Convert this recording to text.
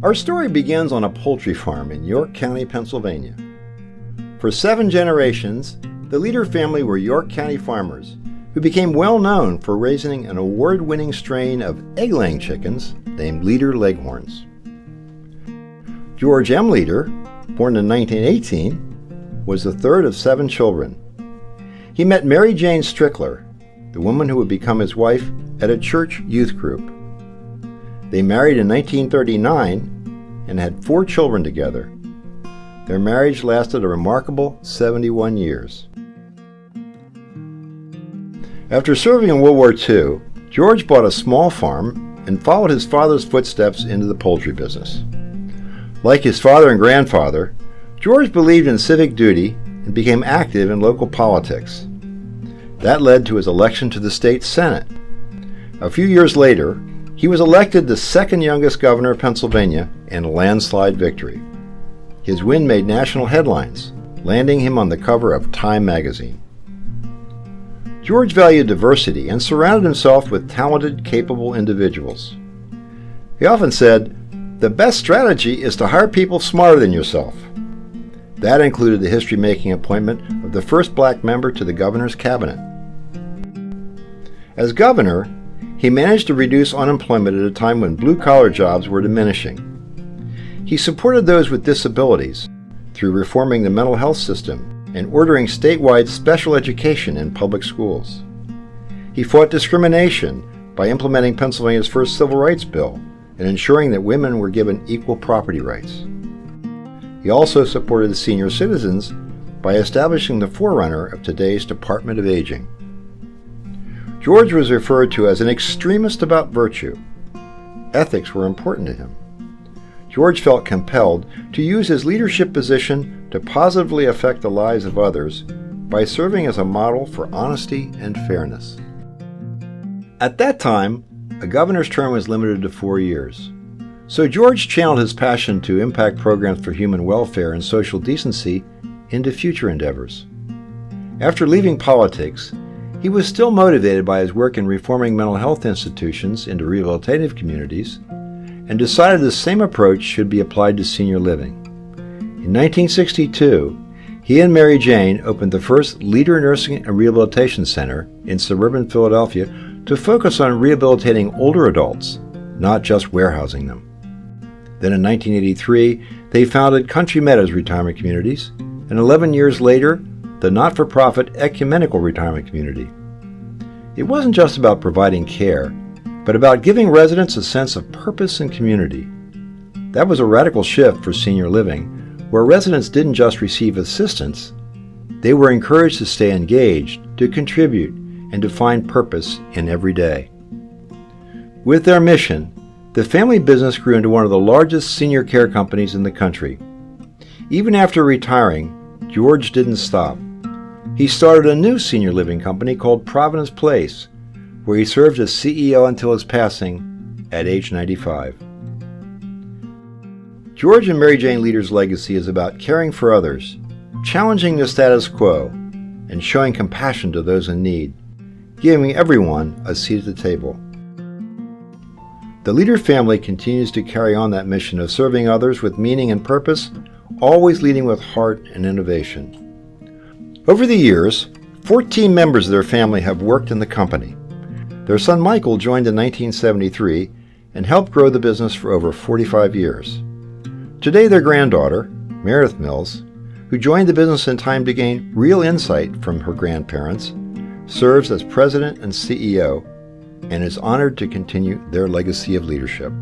Our story begins on a poultry farm in York County, Pennsylvania. For 7 generations, the Leader family were York County farmers who became well known for raising an award-winning strain of egg-laying chickens named Leader Leghorns. George M. Leader, born in 1918, was the third of 7 children. He met Mary Jane Strickler, the woman who would become his wife, at a church youth group. They married in 1939 and had 4 children together. Their marriage lasted a remarkable 71 years. After serving in World War II, George bought a small farm and followed his father's footsteps into the poultry business. Like his father and grandfather, George believed in civic duty and became active in local politics. That led to his election to the state Senate. A few years later, he was elected the second youngest governor of Pennsylvania in a landslide victory. His win made national headlines, landing him on the cover of Time magazine. George valued diversity and surrounded himself with talented, capable individuals. He often said, "The best strategy is to hire people smarter than yourself." That included the history-making appointment of the first black member to the governor's cabinet. As governor, he managed to reduce unemployment at a time when blue-collar jobs were diminishing. He supported those with disabilities through reforming the mental health system and ordering statewide special education in public schools. He fought discrimination by implementing Pennsylvania's first civil rights bill and ensuring that women were given equal property rights. He also supported the senior citizens by establishing the forerunner of today's Department of Aging. George was referred to as an extremist about virtue. Ethics were important to him. George felt compelled to use his leadership position to positively affect the lives of others by serving as a model for honesty and fairness. At that time, a governor's term was limited to 4 years. So George channeled his passion to impact programs for human welfare and social decency into future endeavors. After leaving politics, he was still motivated by his work in reforming mental health institutions into rehabilitative communities and decided the same approach should be applied to senior living. In 1962, he and Mary Jane opened the first Leader Nursing and Rehabilitation Center in suburban Philadelphia to focus on rehabilitating older adults, not just warehousing them. Then in 1983, they founded Country Meadows Retirement Communities, and 11 years later, the not-for-profit Ecumenical Retirement Community. It wasn't just about providing care, but about giving residents a sense of purpose and community. That was a radical shift for senior living, where residents didn't just receive assistance, they were encouraged to stay engaged, to contribute, and to find purpose in every day. With their mission, the family business grew into one of the largest senior care companies in the country. Even after retiring, George didn't stop. He started a new senior living company called Providence Place, where he served as CEO until his passing at age 95. George and Mary Jane Leader's legacy is about caring for others, challenging the status quo, and showing compassion to those in need, giving everyone a seat at the table. The Leader family continues to carry on that mission of serving others with meaning and purpose, always leading with heart and innovation. Over the years, 14 members of their family have worked in the company. Their son Michael joined in 1973 and helped grow the business for over 45 years. Today, their granddaughter, Meredith Mills, who joined the business in time to gain real insight from her grandparents, serves as president and CEO and is honored to continue their legacy of leadership.